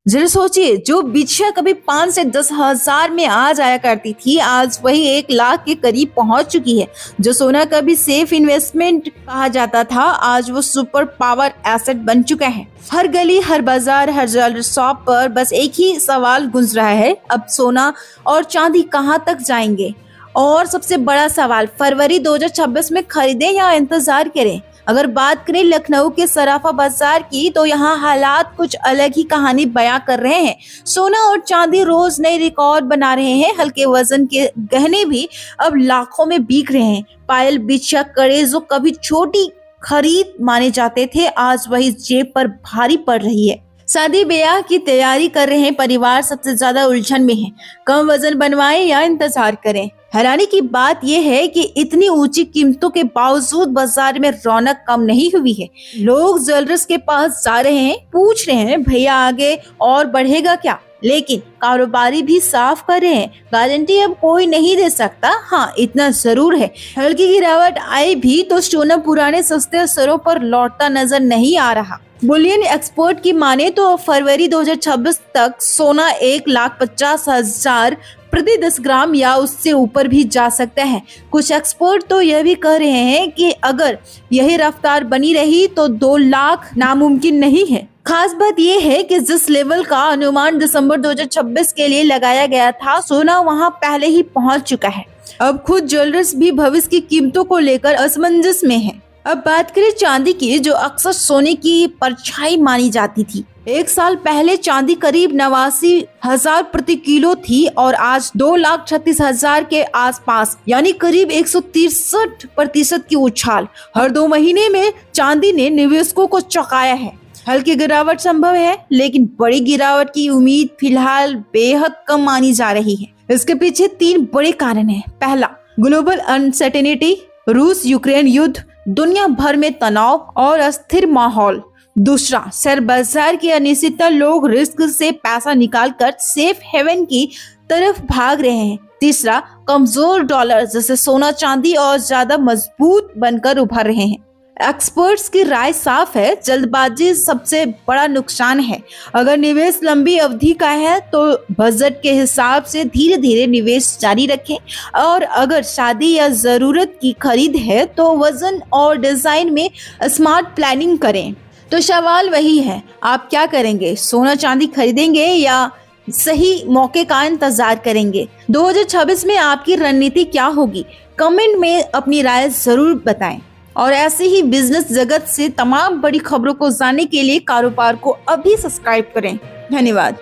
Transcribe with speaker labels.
Speaker 1: जरा सोचिए, जो बिछिया कभी 5 से 10 हजार में आ जाया करती थी, आज वही 1 लाख के करीब पहुंच चुकी है। जो सोना कभी सेफ इन्वेस्टमेंट कहा जाता था, आज वो सुपर पावर एसेट बन चुका है। हर गली, हर बाजार, हर ज्वेलरी शॉप पर बस एक ही सवाल गूंज रहा है, अब सोना और चांदी कहाँ तक जाएंगे? और सबसे बड़ा सवाल, फरवरी 2026 में खरीदें या इंतजार करें? अगर बात करें लखनऊ के सराफा बाजार की, तो यहाँ हालात कुछ अलग ही कहानी बयां कर रहे हैं। सोना और चांदी रोज नए रिकॉर्ड बना रहे हैं। हल्के वजन के गहने भी अब लाखों में बिक रहे हैं। पायल, बिछिया, कड़े जो कभी छोटी खरीद माने जाते थे, आज वही जेब पर भारी पड़ रही है। शादी ब्याह की तैयारी कर रहे हैं परिवार सबसे ज्यादा उलझन में है। कम वजन बनवाएं या इंतजार करें? हैरानी की बात यह है कि इतनी ऊंची कीमतों के बावजूद बाजार में रौनक कम नहीं हुई है। लोग ज्वेलर्स के पास जा रहे हैं, पूछ रहे हैं भैया आगे और बढ़ेगा क्या, लेकिन कारोबारी भी साफ कर रहे हैं, गारंटी अब कोई नहीं दे सकता। हाँ, इतना जरूर है, हल्की गिरावट आई भी तो सोना पुराने सस्ते स्तरों पर लौटता नजर नहीं आ रहा। बुलियन एक्सपर्ट की माने तो फरवरी 2026 तक सोना 1,50,000 प्रति 10 ग्राम या उससे ऊपर भी जा सकता है। कुछ एक्सपर्ट तो यह भी कह रहे हैं कि अगर यही रफ्तार बनी रही तो 2 लाख नामुमकिन नहीं है। खास बात यह है कि जिस लेवल का अनुमान दिसंबर 2026 के लिए लगाया गया था, सोना वहां पहले ही पहुंच चुका है। अब खुद ज्वेलर्स भी भविष्य की कीमतों को लेकर असमंजस में है। अब बात करें चांदी की, जो अक्सर सोने की परछाई मानी जाती थी। 1 साल पहले चांदी करीब 89,000 प्रति किलो थी और आज 2,36,000 के आसपास, यानी करीब 163% की उछाल। हर 2 महीने में चांदी ने निवेशकों को चौंकाया है। हल्की गिरावट संभव है, लेकिन बड़ी गिरावट की उम्मीद फिलहाल बेहद कम मानी जा रही है। इसके पीछे 3 बड़े कारण हैं। पहला, ग्लोबल अनसर्टेनिटी, रूस यूक्रेन युद्ध, दुनिया भर में तनाव और अस्थिर माहौल। दूसरा, शेयर बाजार की अनिश्चितता, लोग रिस्क से पैसा निकालकर सेफ हेवन की तरफ भाग रहे हैं। तीसरा, कमजोर डॉलर जैसे सोना चांदी और ज्यादा मजबूत बनकर उभर रहे हैं। एक्सपर्ट्स की राय साफ है, जल्दबाजी सबसे बड़ा नुकसान है। अगर निवेश लंबी अवधि का है तो बजट के हिसाब से धीरे धीरे निवेश जारी रखें, और अगर शादी या जरूरत की खरीद है तो वजन और डिजाइन में स्मार्ट प्लानिंग करें। तो सवाल वही है, आप क्या करेंगे? सोना चांदी खरीदेंगे या सही मौके का इंतजार करेंगे? 2026 में आपकी रणनीति क्या होगी? कमेंट में अपनी राय जरूर बताएं। और ऐसे ही बिजनेस जगत से तमाम बड़ी खबरों को जानने के लिए कारोबार को अभी सब्सक्राइब करें। धन्यवाद।